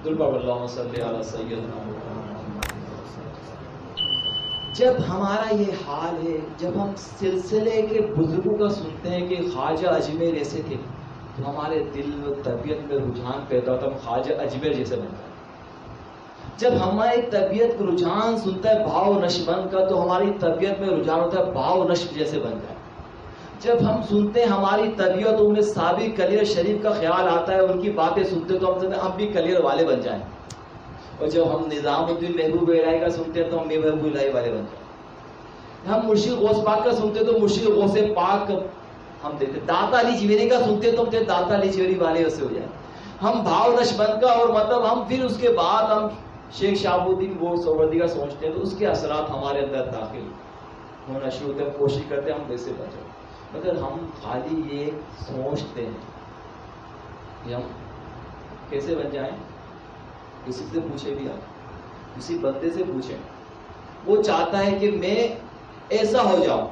اللہم صلی علی سیدنا محمد۔ جب ہمارا یہ حال ہے، جب ہم سلسلے کے بزرگوں کا سنتے ہیں کہ خواجہ اجمیر ایسے تھے، تو ہمارے دل و طبیعت میں رجحان پیدا ہوتا ہے، ہم خواجہ اجمیر جیسے بن جائیں۔ جب ہماری طبیعت کو رجحان سنتا ہے بھاؤ نشبند کا، تو ہماری طبیعت میں رجحان ہوتا ہے بھاؤ نشب جیسے بن جائے۔ جب ہم سنتے ہیں ہماری طبیعتوں میں سابق کلیر شریف کا خیال آتا ہے، ان کی باتیں سنتے تو ہم بھی کلیر والے بن جائیں، اور جب ہم نظام الدین محبوب الہی کا سنتے ہیں تو ہم بھی محبوب الہی والے بن جائیں۔ ہم مرشد غوث پاک کا سنتے تو مرشد غوث پاک ہم دیتے، داتا علی جویری کا سنتے تو ہم داتا علی جویری والے سے ہو جائیں۔ ہم بھاؤ نشبند کا، اور مطلب ہم پھر اس کے بعد ہم شیخ شہاب الدین وہ سہروردی کا سوچتے ہیں تو اس کے اثرات ہمارے اندر داخل ہونا شروع ہوتے ہیں، کوشش کرتے ہیں ہم ویسے بچیں، مگر ہم خالی یہ سوچتے ہیں کہ ہم کیسے بن جائیں۔ کسی سے پوچھے بھی، آپ کسی بندے سے پوچھیں، وہ چاہتا ہے کہ میں ایسا ہو جاؤں،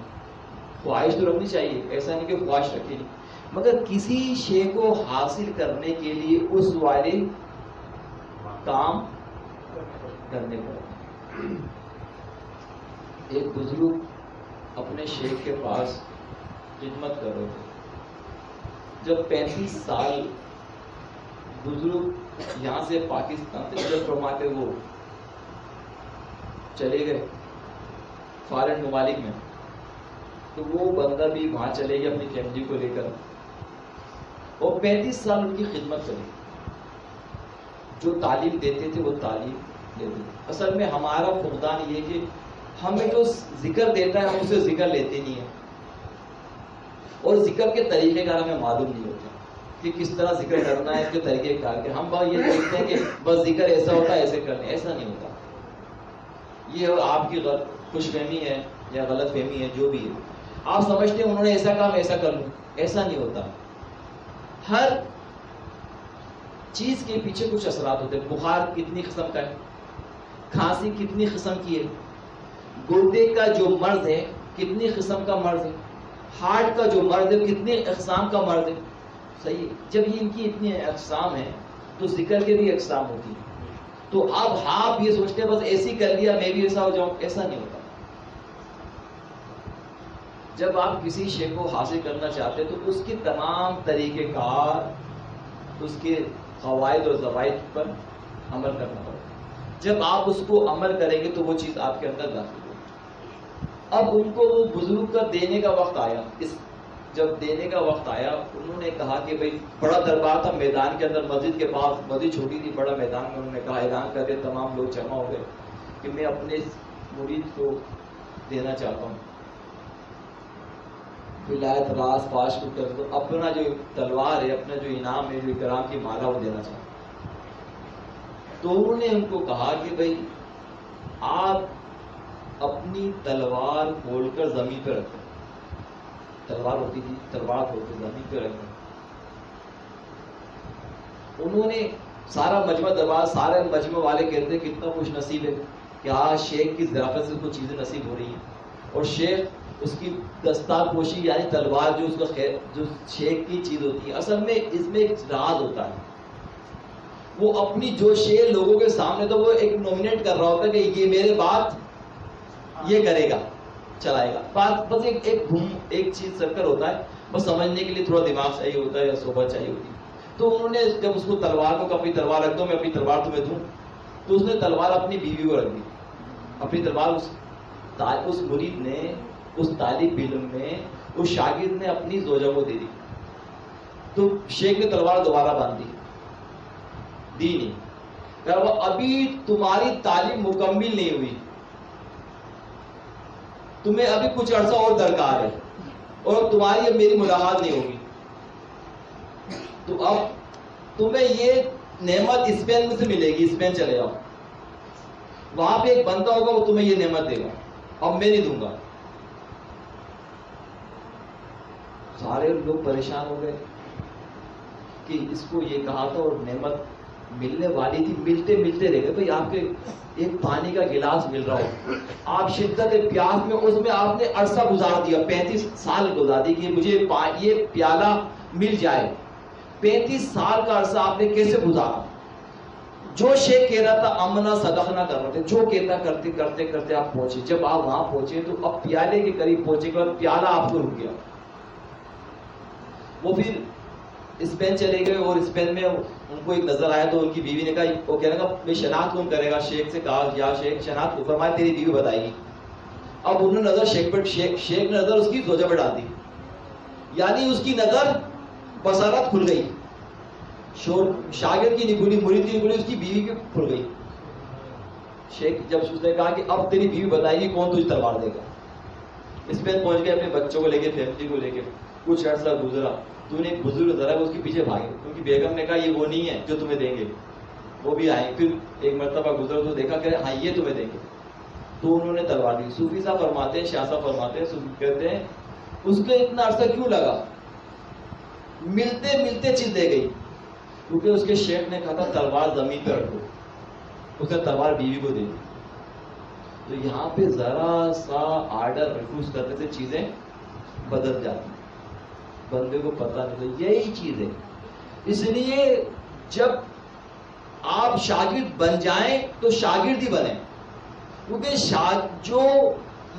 خواہش تو رکھنی چاہیے، ایسا نہیں کہ خواہش رکھے نہیں، مگر کسی شے کو حاصل کرنے کے لیے اس والے کام کرنے پڑتے۔ ایک بزرگ اپنے شیخ کے پاس خدمت کر رہے تھے۔ جب 35 سال بزرگ یہاں سے پاکستان سے ہجرت فرما کے وہ چلے گئے فارن ممالک میں، تو وہ بندہ بھی وہاں چلے گئے اپنی فیملی کو لے کر، اور 35 سال ان کی خدمت کری، جو تعلیم دیتے تھے وہ تعلیم لیتے تھے۔ اصل میں ہمارا فقدان یہ کہ ہمیں جو ذکر دیتا ہے ہم اسے ذکر لیتے نہیں ہیں، اور ذکر کے طریقے کار ہمیں معلوم نہیں ہوتا کہ کس طرح ذکر کرنا ہے، اس کے طریقے کار کے ہم بات یہ دیکھتے ہیں کہ بس ذکر ایسا ہوتا ہے ایسے کرنے، ایسا نہیں ہوتا۔ یہ آپ کی خوش فہمی ہے یا غلط فہمی ہے، جو بھی ہے، آپ سمجھتے ہیں انہوں نے ایسا کام ایسا کر لوں، ایسا نہیں ہوتا۔ ہر چیز کے پیچھے کچھ اثرات ہوتے ہیں۔ بخار کتنی قسم کا ہے، کھانسی کتنی قسم کی ہے، گردے کا جو مرض ہے کتنی قسم کا مرض ہے، ہارٹ کا جو مرض ہے کتنی اقسام کا مرض ہے، صحیح ہے۔ جب یہ ان کی اتنی اقسام ہیں تو ذکر کے بھی اقسام ہوتی ہیں۔ تو اب آپ یہ سوچتے ہیں بس ایسی کر لیا میں بھی ایسا ہو جاؤں، ایسا نہیں ہوتا۔ جب آپ کسی شے کو حاصل کرنا چاہتے تو اس کی تمام طریقہ کار، اس کے قواعد اور ضوابط پر عمل کرنا پڑتا ہے۔ جب آپ اس کو عمل کریں گے تو وہ چیز آپ کے اندر داخل ہوگی۔ اب ان کو وہ بزرگ کا دینے کا وقت آیا، جب دینے کا وقت آیا انہوں نے کہا کہ بھائی بڑا دربار تھا میدان کے اندر، مسجد کے پاس، مسجد چھوٹی تھی، بڑا میدان میں انہوں نے کہا، اعلان کر کے تمام لوگ جمع ہو گئے کہ میں اپنے مرید کو دینا چاہتا ہوں ولایت راز پاش کو کر دو، اپنا جو تلوار ہے، اپنا جو انعام ہے، جو اکرام کی مالا وہ دینا چاہتا ہوں۔ تو انہوں نے ان کو کہا کہ بھائی آپ اپنی تلوار کھول کر زمین پہ رکھیں، تلوار ہوتی تھی، تلوار کھول کر زمین پہ رکھیں۔ انہوں نے سارا مجمع دربار، سارے مجمع والے کہتے ہیں کتنا خوش نصیب ہے کہ آج شیخ کی ضیافت سے کچھ چیزیں نصیب ہو رہی ہیں، اور شیخ اس کی دستار پوشی یعنی تلوار جو اس کا خیر، جو شیخ کی چیز ہوتی ہے، اصل میں اس میں ایک راز ہوتا ہے۔ وہ اپنی جو شے لوگوں کے سامنے تو وہ ایک نومینیٹ کر رہا ہوتا ہے کہ یہ میرے بات یہ کرے گا، چلائے گا، بس ایک چیز سرکل ہوتا ہے، بس سمجھنے کے لیے تھوڑا دماغ چاہیے ہوتا ہے یا صحبت چاہیے ہوتی ہے۔ تو انہوں نے جب اس کو تلوار کو اپنی تلوار رکھ دو، میں اپنی تلوار تمہیں دوں، تو اس نے تلوار اپنی بیوی کو رکھ دی، اپنی تلوار اس مرید نے، اس طالب علم نے، اس شاگرد نے اپنی زوجہ کو دے دی۔ تو شیخ نے تلوار دوبارہ باندھ دی نہیں، کہ وہ ابھی تمہاری تعلیم مکمل نہیں ہوئی، تمہیں ابھی کچھ عرصہ اور درکار ہے، اور تمہاری اب میری ملاقات نہیں ہوگی، تو اب تمہیں یہ نعمت اسپین میں سے ملے گی، اسپین چلے جاؤ، وہاں پہ ایک بندہ ہوگا وہ تمہیں یہ نعمت دے گا، اب میں نہیں دوں گا۔ سارے لوگ پریشان ہو گئے کہ اس کو یہ کہا تھا اور نعمت ملنے والی تھی، ملتے رہ گئے۔ بھائی آپ کے ایک پانی کا گلاس مل رہا ہو، آپ شدت پیاس میں، اس میں آپ نے عرصہ گزار دیا، 35 سال گزار دی کہ مجھے یہ پیالہ مل جائے، 35 سال کا عرصہ آپ نے کیسے گزارا؟ جو شیخ کہہ رہا تھا امنا صدقنا کر رہے تھے، جو کہتا کرتے کرتے کرتے آپ پہنچے. جب آپ وہاں پہنچے تو اب پیالے کے قریب پہنچے گا، پیالہ آپ کو رک گیا. وہ پھر اسپین چلے گئے اور اسپین میں ان کو ایک نظر آیا تو ان کی بیوی نے کہا، وہ کہنے کا میں شناخت کون کرے گا؟ شیخ سے کہا یا شیخ شناخت کو، فرمایا تیری بیوی بتائے گی. اب انہوں نے نظر شیخ نے نظر اس کی زوجہ پہ ڈال دی، یعنی اس کی نظر بصارت کھل گئی. شاگرد کی نہیں کھلی، مرید کی نہیں کھلی، اس کی بیوی کی کھل گئی. شیخ جب اس نے کہا کہ اب تیری بیوی بتائے گی کون تجھے تلوار دے گا. اسپین پہنچ گئے اپنے بچوں کو لے کے، فیملی کو لے کے. کچھ عرصہ گزرا تو انہیں ایک بزرگ ذرا اس کے پیچھے بھاگے، کیونکہ بیگم نے کہا یہ وہ نہیں ہے جو تمہیں دیں گے. وہ بھی آئے. پھر ایک مرتبہ گزرا تو دیکھا کہ ہاں یہ تمہیں دیں گے، تو انہوں نے تلوار دی. صوفی صاحب فرماتے ہیں، شاہ صاحب فرماتے ہیں، صوفی کہتے ہیں اس کو اتنا عرصہ کیوں لگا؟ ملتے ملتے چیز دے گئی، کیونکہ اس کے شیخ نے کہا تھا تلوار زمین پہ رکھو. اس نے تلوار بیوی کو دے دی. تو یہاں پہ ذرا سا آرڈر ریفیوز کرنے سے چیزیں بدل جاتی ہیں، بندے کو پتہ نہیں. یہی چیز ہے. اس لیے جب آپ شاگرد بن جائیں تو شاگرد ہی بنیں، کیونکہ جو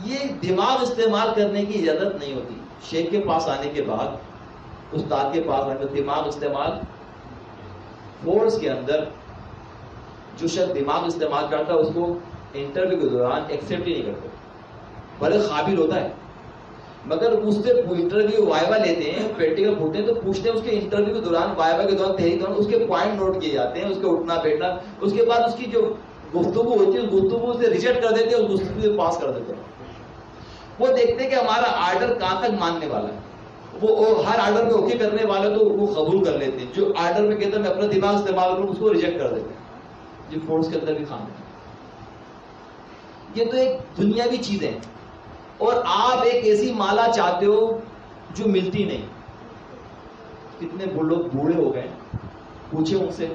یہ دماغ استعمال کرنے کی اجازت نہیں ہوتی. شیخ کے پاس آنے کے بعد، استاد کے پاس آنے کے بعد دماغ استعمال کورس کے اندر جو شخص دماغ استعمال کرتا ہے اس کو انٹرویو کے دوران ایکسیپٹ ہی نہیں کرتے. بڑے قابل ہوتا ہے مگر اس سے انٹرویو وائوا لیتے ہیں، پریکٹیکل پوچھتے ہیں تو پوچھتے ہیں اس کے انٹرویو کے دوران، وائوا کے دوران، تحریر کے دوران اس کے پوائنٹ نوٹ کیے جاتے ہیں، اس کے اٹھنا بیٹھنا. اس کے بعد اس کی جو گفتگو ہوتی ہے اس گفتگو سے ریجیکٹ کر دیتے ہیں، اس گفتگو سے پاس کر دیتے ہیں. وہ دیکھتے ہیں کہ ہمارا آرڈر کہاں تک ماننے والا ہے. وہ ہر آرڈر پہ اوکے کرنے والے تو وہ قبول کر لیتے ہیں، جو آرڈر پہ کہتے ہیں میں اپنا دماغ استعمال کروں اس کو ریجیکٹ کر دیتے ہیں. یہ فورس کے اندر بھی خامی ہے. یہ تو ایک دنیاوی چیز ہے. اور آپ ایک ایسی مالا چاہتے ہو جو ملتی نہیں. کتنے لوگ بوڑھے ہو گئے، پوچھے ان سے،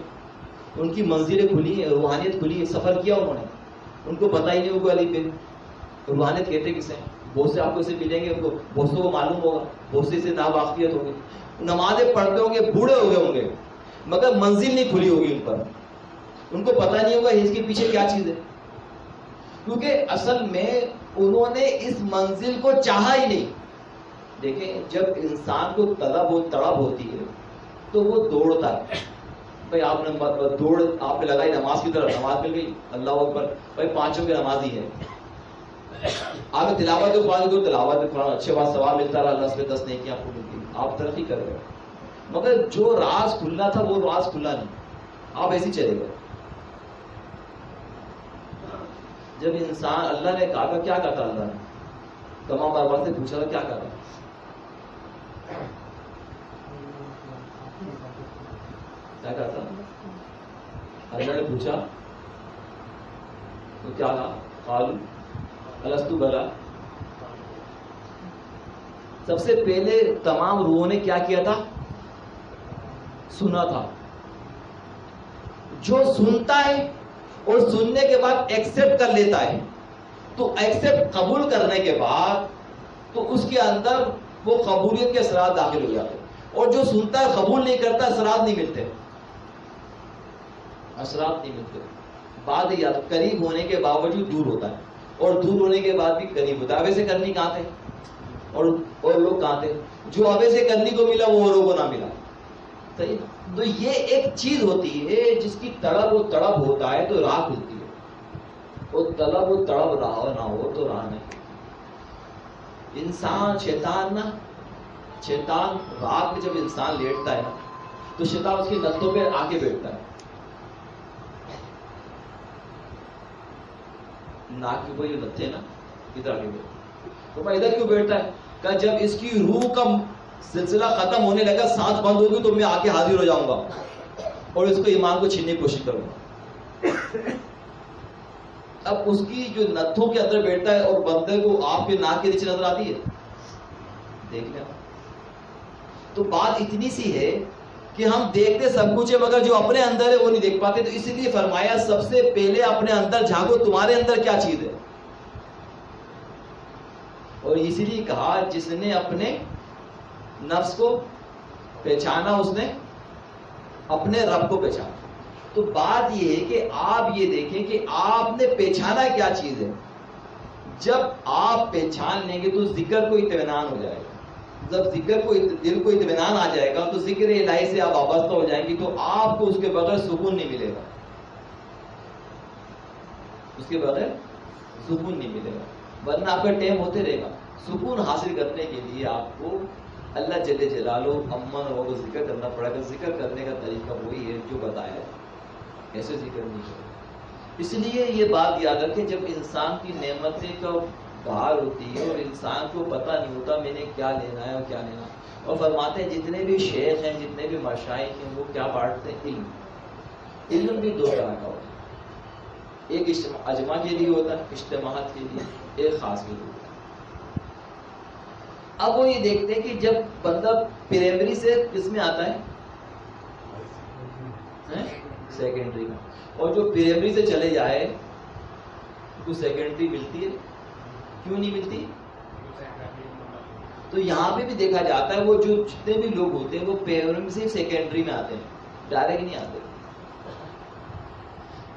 ان کی منزلیں کھلی ہیں، روحانیت کھلی ہے، سفر کیا انہوں نے، ان کو پتہ ہی نہیں ہوگا علی پہ روحانیت کہتے کسے. بہت سے آپ کو اسے ملیں گے، ان کو بہت سے کو معلوم ہوگا، بہت سے ناواقفیت ہوگی، نمازیں پڑھتے ہوں گے، بوڑھے ہو گئے ہوں گے، مگر منزل نہیں کھلی ہوگی ان پر. ان کو پتہ نہیں ہوگا اس کے پیچھے کیا چیز ہے، کیونکہ اصل میں انہوں نے اس منزل کو چاہا ہی نہیں. دیکھیں جب انسان کو طلب و تڑپ ہوتی ہے تو وہ دوڑتا ہے. بھائی آپ نے دوڑ آپ نے لگائی نماز کی طرف، نماز مل گئی، اللہ اکبر، بھائی پانچوں کی نماز ہی ہے. آپ نے تلاوت قرآن کو تلاوت قرآن اچھے بات ثواب ملتا رہا، اللہ سے 10 نیکی آپ کو ملتی، آپ ترقی کر رہے. مگر جو راز کھلنا تھا وہ راز کھلا نہیں، آپ ایسے چلے گئے. جب انسان، اللہ نے کہا کیا کہا تھا، اللہ نے تمام بار سے پوچھا تھا کیا کہا تھا، کیا کہا تھا؟ اللہ نے پوچھا تو کیا کہا؟ قالوا الستو بلا. سب سے پہلے تمام روحوں نے کیا کیا تھا؟ سنا تھا. جو سنتا ہے اور سننے کے بعد ایکسپٹ کر لیتا ہے تو ایکسپٹ قبول کرنے کے بعد تو اس کے اندر وہ قبولیت کے اثرات داخل ہو جاتے ہیں. اور جو سنتا ہے قبول نہیں کرتا اثرات نہیں ملتے، اثرات نہیں ملتے. بعد یا قریب ہونے کے باوجود دور ہوتا ہے اور دور ہونے کے بعد بھی قریب ہوتا ہے. اوے سے کرنی کہاں تھے اور لوگ کہاں تھے؟ جو اوے سے کرنی کو ملا وہ اوروں کو نہ ملا. صحیح. تو یہ ایک چیز ہوتی ہے جس کی تڑپ و تڑپ ہوتا ہے تو راہ کھلتی ہے، اور طلب و تڑپ راہ نہ ہو تو راہ نہیں. انسان شیطان رات میں جب انسان لیٹتا ہے تو شیطان اس کی نتوں پہ آ کے بیٹھتا ہے. ناک کے کوئی نتھے نا ادھر آ کے بیٹھتا تو میں ادھر کیوں بیٹھتا ہے؟ کہ جب اس کی روح کا سلسلہ ختم ہونے لگا، سانس بند ہوگی تو میں آ کے حاضر ہو جاؤں گا اور اس کو ایمان کو چھیننے کی کوشش کروں گا. اب اس کی جو نتھوں کے اندر بیٹھتا ہے اور بندے کو آپ کے ناک کے نیچے نظر آتی ہے، دیکھ لیں. تو بات اتنی سی ہے کہ ہم دیکھتے سب کچھ ہے مگر جو اپنے اندر ہے وہ نہیں دیکھ پاتے. تو اسی لیے فرمایا سب سے پہلے اپنے اندر جھانکو، تمہارے اندر کیا چیز ہے. اور اسی لیے کہا جس نے اپنے نفس کو پہچانا اس نے اپنے رب کو پہچانا. تو بات یہ ہے کہ آپ یہ دیکھیں کہ آپ نے پہچانا کیا چیز ہے. جب آپ پہچان لیں گے تو ذکر کو اطمینان ہو جائے گا. جب ذکر کو دل کو اطمینان آ جائے گا تو ذکر الہی سے آپ وابستہ ہو جائیں گے تو آپ کو اس کے بغیر سکون نہیں ملے گا. اس کے بغیر سکون نہیں ملے گا، ورنہ آپ کا ٹائم ہوتے رہے گا. سکون حاصل کرنے کے لیے آپ کو اللہ جل جلالہ امن اور ذکر کرنا پڑے گا. ذکر کرنے کا طریقہ وہی ہے جو بتایا ہے، ایسے ذکر نہیں کرے. اس لیے یہ بات یاد رکھیں، جب انسان کی نعمتیں کا بہار ہوتی ہے اور انسان کو پتہ نہیں ہوتا میں نے کیا لینا ہے اور کیا لینا. اور فرماتے ہیں جتنے بھی شیخ ہیں، جتنے بھی مشائخ ہیں، وہ کیا بانٹتے ہیں؟ علم. علم بھی دو طرح کا ہوتا ہے، ایک اجماع کے لیے ہوتا ہے، اجتماعات کے لیے، ایک خاص کے لیے ہوتا ہے. اب وہ یہ دیکھتے ہیں کہ جب بندہ پرائمری سے کس میں آتا ہے؟ سیکنڈری میں. اور جو پرائمری سے چلے جائے تو سیکنڈری ملتی ہے؟ کیوں نہیں ملتی؟ تو یہاں پہ بھی دیکھا جاتا ہے وہ جو جتنے بھی لوگ ہوتے ہیں وہ پرائمری سے سیکنڈری میں آتے ہیں، ڈائریکٹ نہیں آتے.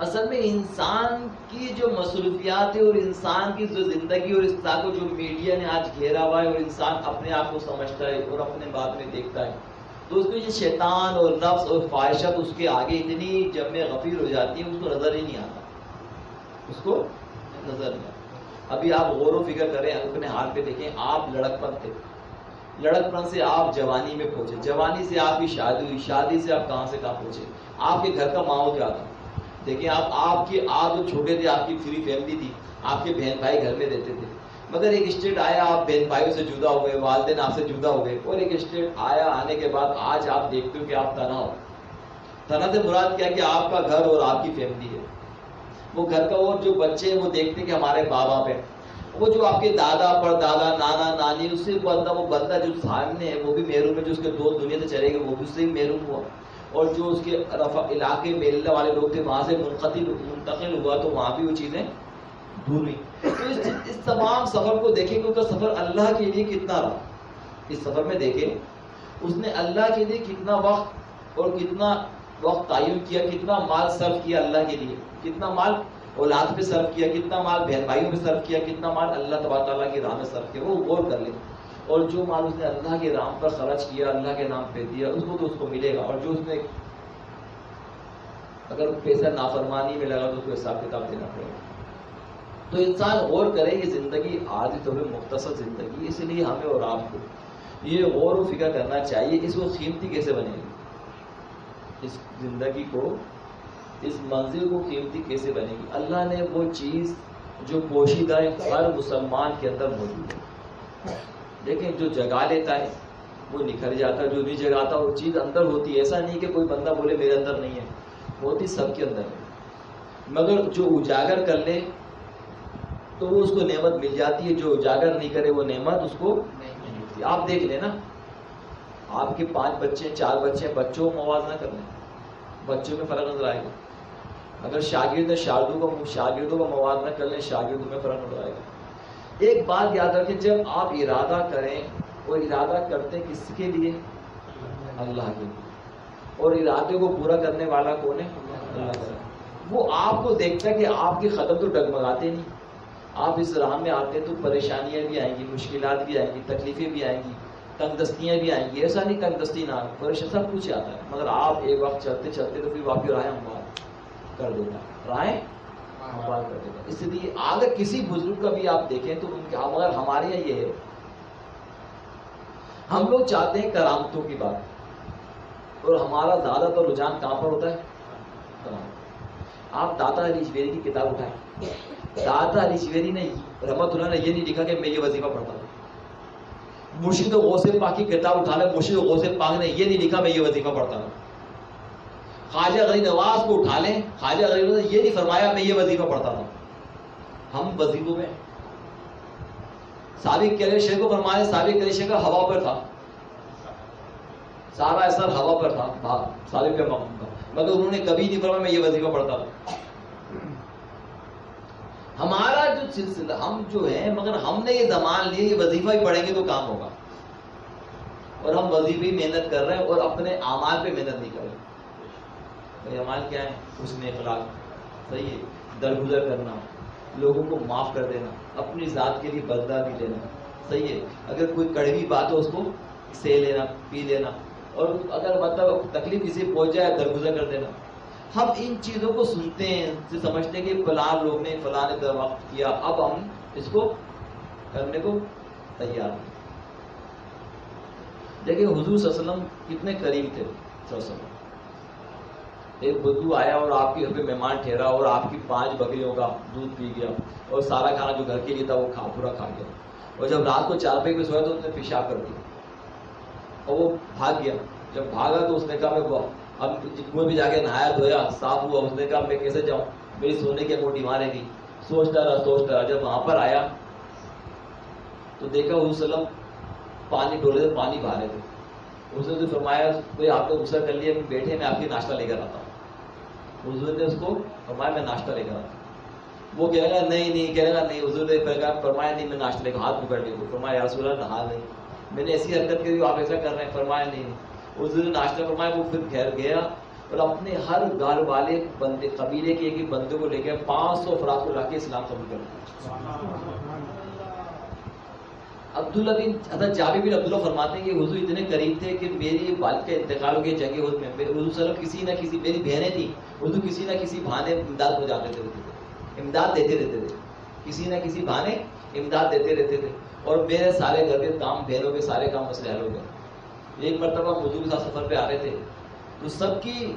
اصل میں انسان کی جو مصروفیات ہے اور انسان کی جو زندگی اور اس کو جو میڈیا نے آج گھیرا ہوا ہے اور انسان اپنے آپ کو سمجھتا ہے اور اپنے بات میں دیکھتا ہے، تو اس میں یہ شیطان اور نفس اور خواہشات اس کے آگے اتنی جب میں غفیر ہو جاتی ہے اس کو نظر ہی نہیں آتا. اس کو نظر نہیں آتا. ابھی آپ غور و فکر کریں، اپنے حال پہ دیکھیں. آپ لڑکپن تھے، لڑکپن سے آپ جوانی میں پہنچے، جوانی سے آپ کی شادی ہوئی، شادی سے آپ کہاں سے کہاں پہنچے. آپ کے گھر کا ماحول کیا تھا؟ دیکھیں آپ جو چھوٹے تھے آپ کی فری فیملی تھی، آپ کے بہن بھائی گھر میں رہتے تھے. مگر ایک اسٹیٹ آیا، آپ بہن بھائیوں سے جدا ہو گئے، والدین آپ سے جدا ہو گئے. اور ایک اسٹیٹ آیا، آنے کے بعد آج آپ دیکھتے ہو کہ آپ تنہا ہو. تنہا سے مراد کیا کہ آپ کا گھر اور آپ کی فیملی ہے. وہ گھر کا اور جو بچے ہیں وہ دیکھتے کہ ہمارے ماں باپ ہیں. وہ جو آپ کے دادا پردادا نانا نانی، اس سے وہ بندہ جو سامنے ہے وہ بھی محروم ہے. جو اس کے دوست دنیا سے چلے گئے وہ بھی اس سے محروم ہوا. اور جو اس کے علاقے میں ملنے والے لوگ تھے وہاں سے منتقل ہوا تو وہاں بھی وہ چیزیں دور ہوئی. تو اس تمام سفر کو دیکھیں کہ اس کا سفر اللہ کے لیے کتنا رہا. اس سفر میں دیکھیں اس نے اللہ کے لیے کتنا وقت اور کتنا وقت تعین کیا، کتنا مال صرف کیا اللہ کے لیے، کتنا مال اولاد پہ صرف کیا، کتنا مال بہن بھائیوں پہ صرف کیا، کتنا مال اللہ تبارک تعالیٰ کی راہ میں صرف کیا. وہ غور کر لیں. اور جو مال اس نے اللہ کے نام پر خرچ کیا، اللہ کے نام پہ دیا، اس کو تو اس کو ملے گا. اور جو اس نے اگر پیسہ نافرمانی میں لگا تو اس کو حساب کتاب دینا پڑے گا. تو انسان غور کرے یہ زندگی عادی طور پہ مختصر زندگی، اس لیے ہمیں اور آپ کو یہ غور و فکر کرنا چاہیے اس کو قیمتی کیسے بنے گی، اس زندگی کو، اس منزل کو قیمتی کیسے بنے گی. اللہ نے وہ چیز جو پوشیدہ ہے ہر مسلمان کے اندر موجود ہے. دیکھیں جو جگا لیتا ہے وہ نکھر جاتا ہے، جو نہیں جگاتا وہ چیز اندر ہوتی ہے. ایسا نہیں کہ کوئی بندہ بولے میرے اندر نہیں ہے، ہوتی سب کے اندر ہے. مگر جو اجاگر کر لے تو وہ اس کو نعمت مل جاتی ہے، جو اجاگر نہیں کرے وہ نعمت اس کو نہیں ملتی. آپ دیکھ لیں نا، آپ کے 5 بچے 4 بچے، بچوں کو موازنہ کر لیں، بچوں میں فرق نظر آئے گا. اگر شاگردوں کا موازنہ کر لیں، شاگردوں میں فرق نظر آئے گا. ایک بات یاد رکھیں، جب آپ ارادہ کریں اور ارادہ کرتے ہیں کس کے لیے؟ اللہ کے لیے. اور ارادے کو پورا کرنے والا کون ہے؟ اللہ تعالیٰ. وہ آپ کو دیکھتا ہے کہ آپ کے قدم تو ڈگمگاتے نہیں. آپ اس راہ میں آتے ہیں تو پریشانیاں بھی آئیں گی، مشکلات بھی آئیں گی، تکلیفیں بھی آئیں گی، تنگ دستیاں بھی آئیں گی. ایسا نہیں تنگ دستی نہ، پریشان سب کچھ آتا ہے. مگر آپ ایک وقت چلتے چلتے تو پھر آپ کی راہیں ہموار کر دیتا، راہیں ہموار کر دیتا. اس لیے اگر کسی بزرگ کا بھی آپ دیکھیں تو ان کا، مگر ہمارے یہاں یہ ہے ہم لوگ چاہتے ہیں کرامتوں کی بات، اور ہمارا زیادہ تر رجحان کہاں پر ہوتا ہے؟ کرامت. آپ داتا علی شویری کی کتاب اٹھائیں. داتا علی شویری نے رحمت اللہ نے یہ نہیں لکھا کہ میں یہ وظیفہ پڑھتا ہوں. مرشد غوث پاک کی کتاب اٹھا لیں، مرشد غوث پاک نے یہ نہیں لکھا میں یہ وظیفہ پڑھتا ہوں. خواجہ غریب نواز کو اٹھا لیں، خواجہ غریب نے یہ نہیں فرمایا میں یہ وظیفہ پڑھتا تھا. ہم وظیفوں میں سابق کیلے شیخ کو فرمایا، سابق کیلے شیخ کا ہوا پر تھا، سارا اثر ہوا پر تھا سابق کے مقام کا، مگر انہوں نے کبھی نہیں فرمایا میں یہ وظیفہ پڑھتا تھا. ہمارا جو سلسلہ ہم جو ہیں، مگر ہم نے یہ زمان لیے یہ وظیفہ ہی پڑھیں گے تو کام ہوگا، اور ہم وظیفے محنت کر رہے ہیں اور اپنے اعمال پہ محنت نہیں کر رہے. اعمال کیا ہے؟ حسن اخلاق، صحیح ہے، درگزر کرنا، لوگوں کو معاف کر دینا، اپنی ذات کے لیے بدلہ بھی لینا، صحیح ہے، اگر کوئی کڑوی بات ہو اس کو سہ لینا، پی لینا، اور اگر مطلب تکلیف کسی پہنچ جائے درگزر کر دینا. ہم ان چیزوں کو سنتے ہیں، سمجھتے ہیں کہ فلاں لوگ نے فلاں نے وقت کیا، اب ہم اس کو کرنے کو تیار ہیں. دیکھیں حضور صلی اللہ علیہ وسلم کتنے قریب تھے. صلی اللہ علیہ وسلم ایک بدو آیا اور آپ کے گھر پہ مہمان ٹھہرا اور آپ کی 5 بکریوں کا دودھ پی گیا اور سارا کھانا جو گھر کے لیے تھا وہ پورا کھا گیا. اور جب رات کو چارپائی پہ سویا تو اس نے پیشاب کر دیا اور وہ بھاگ گیا. جب بھاگا تو اس نے کہا میں اب کنویں بھی جا کے نہایا دھویا صاف ہوا. اس نے کہا میں کیسے جاؤں، میری سونے کی انگوٹھی مارے گی. سوچتا رہا. جب وہاں پر آیا تو دیکھا حضور صلی اللہ علیہ وسلم پانی ڈولے تھے، پانی بہا رہے تھے. اس نے فرمایا کوئی آپ نے غصہ کر لیا، بیٹھے میں آپ کی ناشتہ لے کر آتا ہوں. حضور نے اس کو فرمایا میں ناشتہ لے کر آتا ہوں. وہ کہے گا نہیں، کہے گا نہیں. حضور نے فرمایا نہیں میں ناشتہ لے کر، ہاتھ پکڑ لے. فرمایا یا رسول اللہ نہا نہیں، میں نے ایسی حرکت کی آپ ایسا کر رہے ہیں. فرمایا نہیں. حضور نے ناشتہ فرمایا. وہ پھر گھر گیا اور اپنے ہر گھر والے بندے قبیلے کے ایک بندے کو لے کے 500 افراد کو لا کے اسلام قبول کر دیا. عبداللہ بن حضرت جابر بن عبداللہ فرماتے ہیں کہ حضور اتنے قریب تھے کہ میری والد کا انتقال ہو گیا جنگ احد میں. حضور صلی اللہ علیہ وسلم کسی نہ کسی، میری بہنیں تھیں، حضور کسی نہ کسی بہانے امداد ہو جاتے تھے، امداد دیتے رہتے تھے، کسی نہ کسی بہانے امداد دیتے رہتے تھے. اور میرے سارے گھر کے کام، بہنوں کے سارے کام مسئلے حل ہو گئے. ایک مرتبہ حضور کے ساتھ سفر پہ آ رہے تھے تو سب کی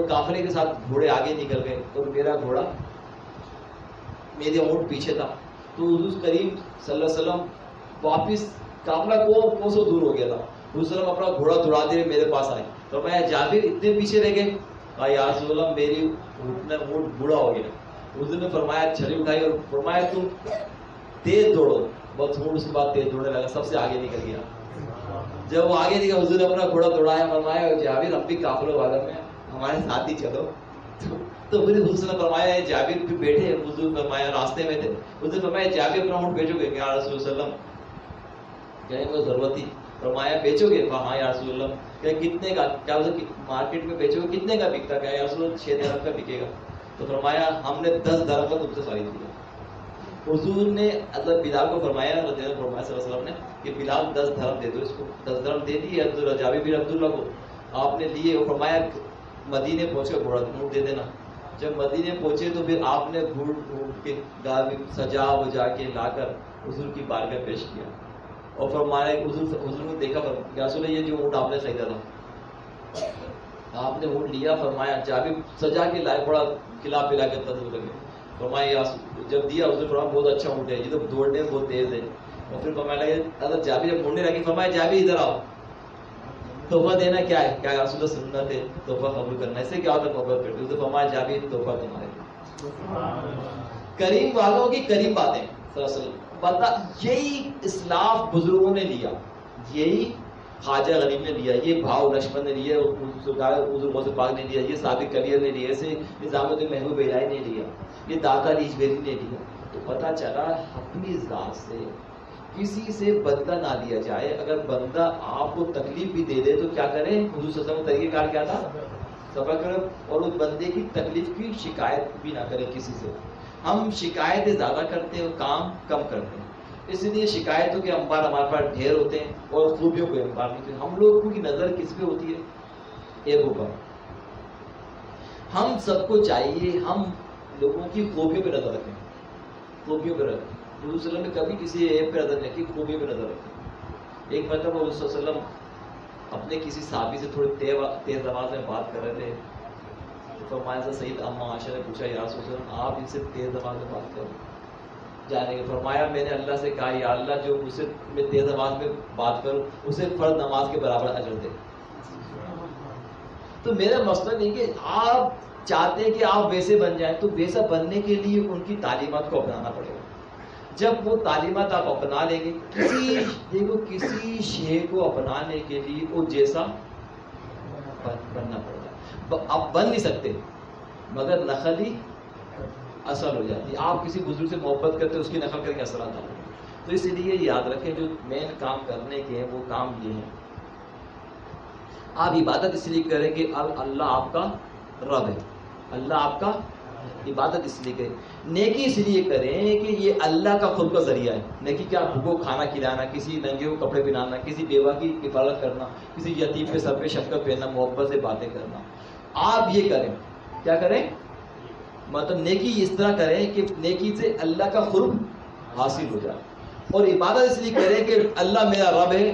قافلے کے ساتھ گھوڑے آگے نکل گئے اور میرا گھوڑا، میری اونٹ پیچھے تھا. تو حضور کریم صلی اللہ علیہ وسلم واپس قافلہ کوسوں دور ہو گیا تھا. حضور صلی اللہ علیہ وسلم اپنا گھوڑا دوڑاتے ہوئے میرے پاس آئے. تو میں جابر اتنے پیچھے رہ گئے. کہا یا رسول اللہ میری اونٹ بوڑھا ہو گیا. حضور نے فرمایا چھری اٹھائی اور فرمایا تم تیز دوڑو. بس اونٹ اس کے بعد تیز دوڑنے لگا، سب سے آگے نکل گیا. جب وہ آگے نکلا حضور نے اپنا گھوڑا دوڑایا. فرمایا جابر ہم بھی قافلوں والوں میں ہمارے ساتھ ہی چلو. تو پھر حضور نے فرمایا جابر بھی بیٹھے. حضور فرمایا راستے میں تھے. حضور فرمایا جابر اپنا اونٹ بیچو گے یا رسول اللہ علیہ وسلم؟ کہیں کو ضرورت تھی. فرمایا بیچو گے؟ ہاں یا رسول اللہ. کہ کتنے کا؟ کیا مارکیٹ میں بیچو گے کتنے کا بکتا؟ کیا یا رسول اللہ 6 درہم کا بکے گا. تو فرمایا ہم نے 10 درہم کا تم سے خرید لیا. حضور نے حضرت بلال کو فرمایا صلی اللہ علیہ وسلم نے کہ بلال 10 درہم دے دو اس کو. 10 درہم دے دیے حضرت جابر بن عبداللہ کو. آپ نے لیے. اور فرمایا مدینے پہنچ کر گھوڑا اونٹ دے دینا. جب مدینے پہنچے تو پھر آپ نے اونٹ کے گاڑی سجا وجا کے لا کر حضور کی بارگاہ پیش کیا. اور فرمایا حضور نے دیکھا یا رسول اللہ یہ جو اونٹ آپ نے خریدا تھا. آپ نے اونٹ لیا. فرمایا جابر سجا کے لائے، بڑا کھلا پلا کے تدبیر لگے. فرمایا جب دیا حضور فرمایا بہت اچھا اونٹ ہے، یہ تو دوڑنے میں بہت تیز ہے. اور پھر فرمایا لگے حضرت جابر جب ڈھونڈنے لگے فرمایا جابر ادھر آؤ، تحفہ دینا کیا ہے؟ کیا رسول اللہ سنت ہے تحفہ قبول کرنا، اس سے کیا ہوتا ہے محبت کرتے. تو فرمایا جابر تحفہ تمہارے. کریم والوں کی کریم باتیں صلی اللہ علیہ وسلم پتا. یہی اسلاف بزرگوں نے لیا، یہی خواجہ غریب نے لیا، یہ بھاؤ لکشمن نے لیا، حضور غوث پاک نے لیا، یہ صادق کبیر نے لیا، اسے نظام الدین محبوب الہی نے لیا، یہ داتا علی اجمیری نے لیا. تو پتہ چلا اپنی ذات سے کسی سے بدلہ نہ لیا جائے. اگر بندہ آپ کو تکلیف بھی دے دے تو کیا کریں؟ حضور صلی اللہ علیہ وسلم کا طریقہ کار کیا تھا؟ صبر کرو اور اس بندے کی تکلیف کی شکایت بھی نہ کریں کسی سے. ہم شکایتیں زیادہ کرتے ہیں اور کام کم کرتے ہیں. اس لیے شکایتوں کے انبار ہمارے پاس ڈھیر ہوتے ہیں اور خوبیوں کے انبار نہیں ہوتے. ہم لوگوں کی نظر کس پہ ہوتی ہے؟ ایبوں پر. ہم سب کو چاہیے ہم لوگوں کی خوبیوں پہ نظر رکھیں، خوبیوں پہ رکھیں. حضور صلی اللہ علیہ وسلم نے کبھی کسی ایب پہ نظر نہیں رکھی، خوبیوں پہ نظر رکھیں. ایک مرتبہ حضور صلی اللہ علیہ وسلم اپنے کسی صحابی سے تھوڑی تیز آواز میں بات کر رہے تھے. فرمایا سید اما عائشہ نے پوچھا یا رسول اللہ آپ ان سے تیز آواز میں بات کرو جانے کے. فرمایا میں نے اللہ سے کہا یا اللہ جو مجھ سے میں تیز آواز میں بات کروں اسے فرض نماز کے برابر اجر دے. تو میرا مسئلہ نہیں کہ آپ چاہتے ہیں کہ آپ ویسے بن جائیں، تو ویسا بننے کے لیے ان کی تعلیمات کو اپنانا پڑے گا. جب وہ تعلیمات آپ اپنا لیں گے، کسی شے کو اپنانے کے لیے وہ جیسا بننا پڑے گا. آپ بن نہیں سکتے مگر نقل ہی اصل ہو جاتی ہے. آپ کسی بزرگ سے محبت کرتے اس کی نقل کر کے اثرات آتے ہیں. تو اس لیے یاد رکھیں جو مین کام کرنے کے ہیں وہ کام یہ ہیں. آپ عبادت اس لیے کریں کہ اللہ آپ کا رب ہے. اللہ آپ کا عبادت اس لیے کریں, نیکی اس لیے کریں کہ یہ اللہ کا خود کا ذریعہ ہے. نیکی کیا؟ بھوکو کھانا کھلانا, کسی ننگے کو کپڑے پہنانا, کسی بیوہ کی کفالت کرنا, کسی یتیم پہ سر پہ شفقت پھیرنا, محبت سے باتیں کرنا. آپ یہ کریں. کیا کریں؟ مطلب نیکی اس طرح کریں کہ نیکی سے اللہ کا قرب حاصل ہو جائے. اور عبادت اس لیے کریں کہ اللہ میرا رب ہے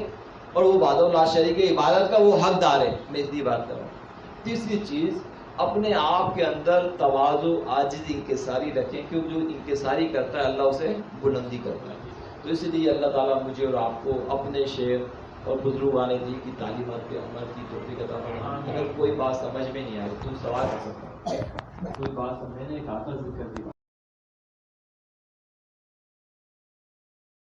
اور وہ وحدہ لا شریک ہے, عبادت کا وہ حقدار ہے. میں اس لیے بات کر رہا ہوں. تیسری چیز, اپنے آپ کے اندر تواضع, عاجزی, انکساری رکھیں, کیونکہ جو انکساری کرتا ہے اللہ اسے بلندی کرتا ہے. تو اس لیے اللہ تعالیٰ مجھے اور آپ کو اپنے شیخ اور بزرگان دین کی تعلیمات پہ عمل کی توفیق عطا فرمائے. اگر کوئی بات سمجھ میں نہیں آئی تو سوال کر سکتا ہوں. کوئی بات میں نے کہا تھا ذکر کی